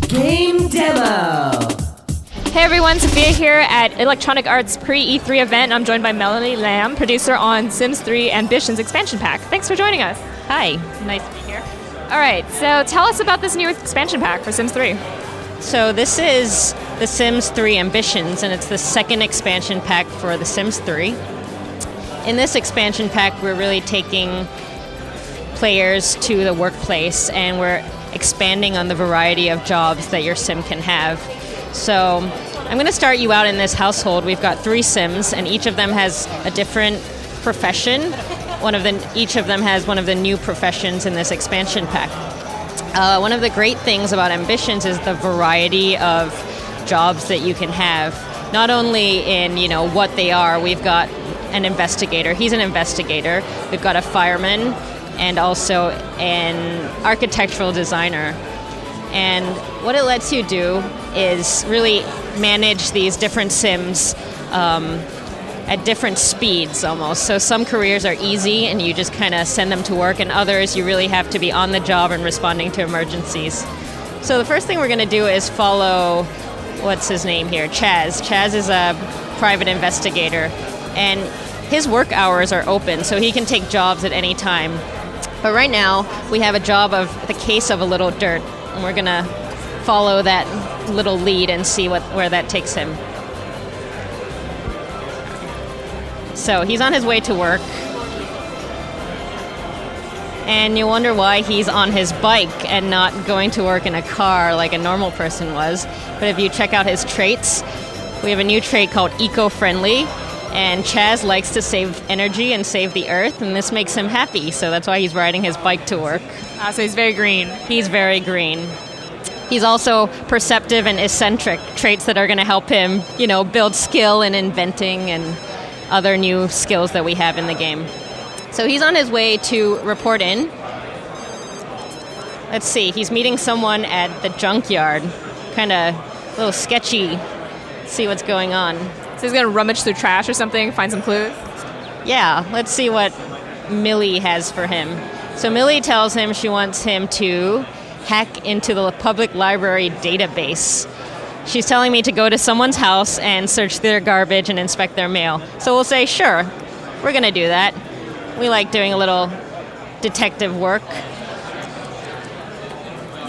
Game Demo. Hey everyone, Sophia here at Electronic Arts pre-E3 event. I'm joined by Melanie Lamb, producer on Sims 3 Ambitions expansion pack. Thanks for joining us. Hi, nice to be here. All right, so tell us about this new expansion pack for Sims 3. So this is the Sims 3 Ambitions, and it's the second expansion pack for the Sims 3. In this expansion pack, we're really taking players to the workplace, and we're expanding on the variety of jobs that your sim can have. So I'm going to start you out in this household. We've got 3 Sims, and each of them has a different profession. Each of them has one of the new professions in this expansion pack. One of the great things about Ambitions is the variety of jobs that you can have. Not only in what they are. We've got an investigator. He's an investigator. We've got a fireman, and also an architectural designer. And what it lets you do is really manage these different Sims at different speeds almost. So some careers are easy and you just kind of send them to work, and others you really have to be on the job and responding to emergencies. So the first thing we're going to do is follow, what's his name here, Chaz. Chaz is a private investigator, and his work hours are open, so he can take jobs at any time. But right now, we have a job of the case of a little dirt, and we're going to follow that little lead and see where that takes him. So he's on his way to work, and you wonder why he's on his bike and not going to work in a car like a normal person was. But if you check out his traits, we have a new trait called eco-friendly. And Chaz likes to save energy and save the earth, and this makes him happy, so that's why he's riding his bike to work. So he's very green. He's very green. He's also perceptive and eccentric, traits that are going to help him, build skill in inventing and other new skills that we have in the game. So he's on his way to report in. Let's see, he's meeting someone at the junkyard. Kind of a little sketchy. See what's going on. So he's going to rummage through trash or something, find some clues? Yeah, let's see what Millie has for him. So Millie tells him she wants him to hack into the public library database. She's telling me to go to someone's house and search their garbage and inspect their mail. So we'll say, sure, we're going to do that. We like doing a little detective work.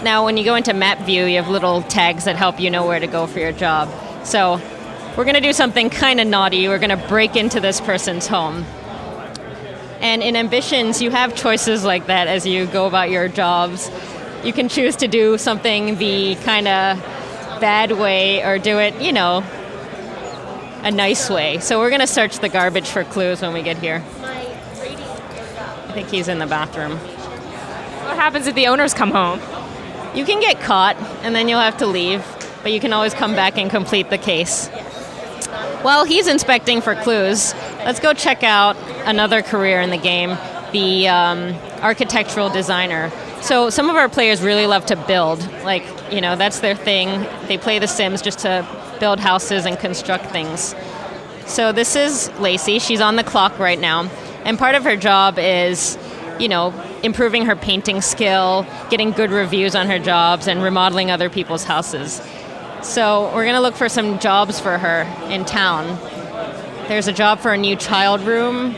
Now, when you go into map view, you have little tags that help you know where to go for your job. So we're going to do something kind of naughty. We're going to break into this person's home. And in Ambitions, you have choices like that as you go about your jobs. You can choose to do something the kind of bad way or do it, a nice way. So we're going to search the garbage for clues when we get here. I think he's in the bathroom. What happens if the owners come home? You can get caught, and then you'll have to leave, but you can always come back and complete the case. While he's inspecting for clues, let's go check out another career in the game, the architectural designer. So some of our players really love to build. That's their thing. They play The Sims just to build houses and construct things. So this is Lacey. She's on the clock right now. And part of her job is, improving her painting skill, getting good reviews on her jobs, and remodeling other people's houses. So we're going to look for some jobs for her in town. There's a job for a new child room,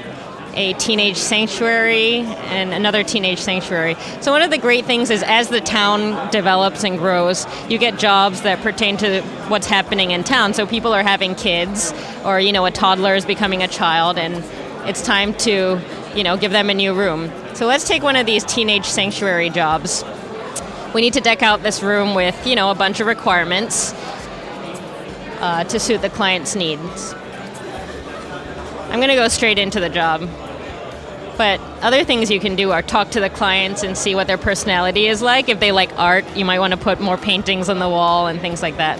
a teenage sanctuary, and another teenage sanctuary. So one of the great things is as the town develops and grows, you get jobs that pertain to what's happening in town. So people are having kids, or, a toddler is becoming a child, and it's time to, give them a new room. So let's take one of these teenage sanctuary jobs. We need to deck out this room with, a bunch of requirements to suit the client's needs. I'm going to go straight into the job. But other things you can do are talk to the clients and see what their personality is like. If they like art, you might want to put more paintings on the wall and things like that.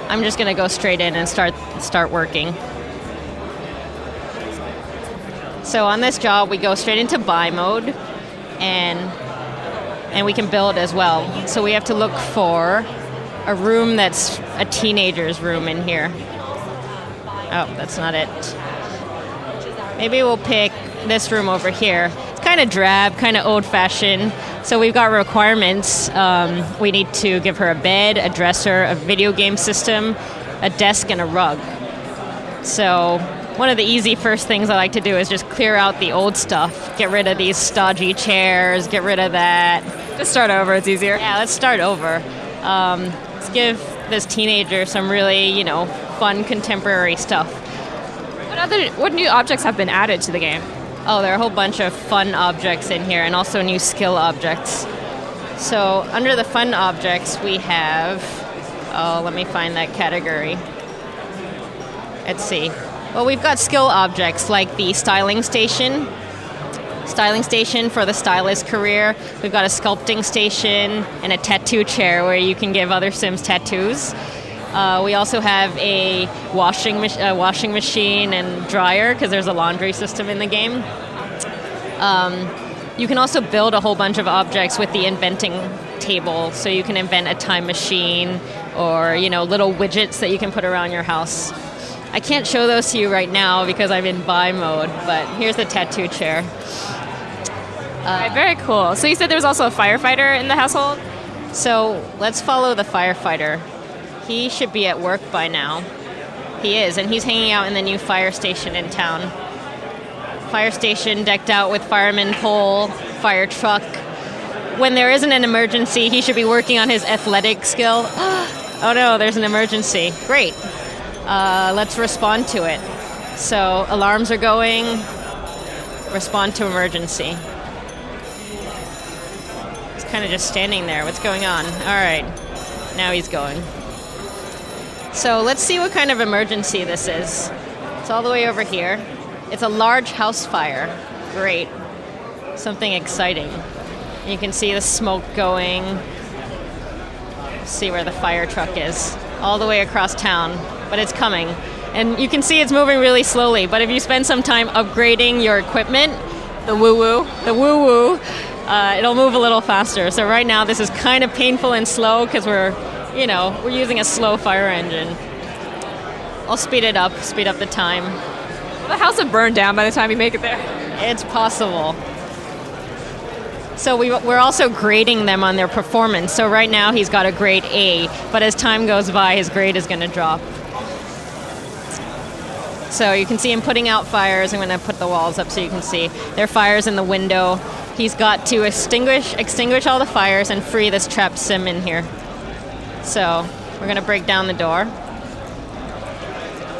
I'm just going to go straight in and start working. So on this job, we go straight into buy mode, and we can build as well. So we have to look for a room that's a teenager's room in here. Oh, that's not it. Maybe we'll pick this room over here. It's kind kind of drab, kind of old-fashioned. So we've got requirements. We need to give her a bed, a dresser, a video game system, a desk, and a rug. So one of the easy first things I like to do is just clear out the old stuff. Get rid of these stodgy chairs, get rid of that. Just start over, it's easier. Yeah, let's start over. Let's give this teenager some really, fun contemporary stuff. What new objects have been added to the game? Oh, there are a whole bunch of fun objects in here and also new skill objects. So under the fun objects we have, let me find that category. Let's see. Well, we've got skill objects like the styling station for the stylist career. We've got a sculpting station and a tattoo chair where you can give other Sims tattoos. We also have a washing machine and dryer because there's a laundry system in the game. You can also build a whole bunch of objects with the inventing table. So you can invent a time machine or, little widgets that you can put around your house. I can't show those to you right now because I'm in buy mode, but here's the tattoo chair. Right, very cool. So you said there was also a firefighter in the household? So let's follow the firefighter. He should be at work by now. He is, and he's hanging out in the new fire station in town. Fire station decked out with fireman pole, fire truck. When there isn't an emergency, he should be working on his athletic skill. Oh no, there's an emergency. Great. Let's respond to it. So alarms are going. Respond to emergency. He's kind of just standing there. What's going on? All right. Now he's going. So let's see what kind of emergency this is. It's all the way over here. It's a large house fire. Great. Something exciting. You can see the smoke going. See where the fire truck is. All the way across town, but it's coming. And you can see it's moving really slowly, but if you spend some time upgrading your equipment, the woo-woo, it'll move a little faster. So right now this is kind of painful and slow because we're using a slow fire engine. I'll speed it up, speed up the time. Will the house have burned down by the time you make it there? It's possible. So we're also grading them on their performance. So right now he's got a grade A, but as time goes by, his grade is going to drop. So you can see him putting out fires. I'm going to put the walls up so you can see. There are fires in the window. He's got to extinguish all the fires and free this trapped sim in here. So we're going to break down the door.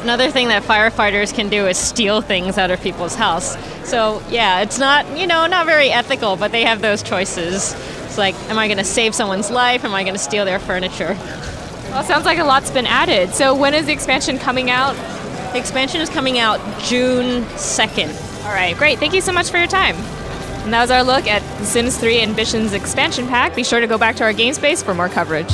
Another thing that firefighters can do is steal things out of people's house. So yeah, it's not very ethical, but they have those choices. It's like, am I going to save someone's life? Am I going to steal their furniture? Well, it sounds like a lot's been added. So when is the expansion coming out? The expansion is coming out June 2nd. All right, great. Thank you so much for your time. And that was our look at The Sims 3 Ambitions expansion pack. Be sure to go back to our game space for more coverage.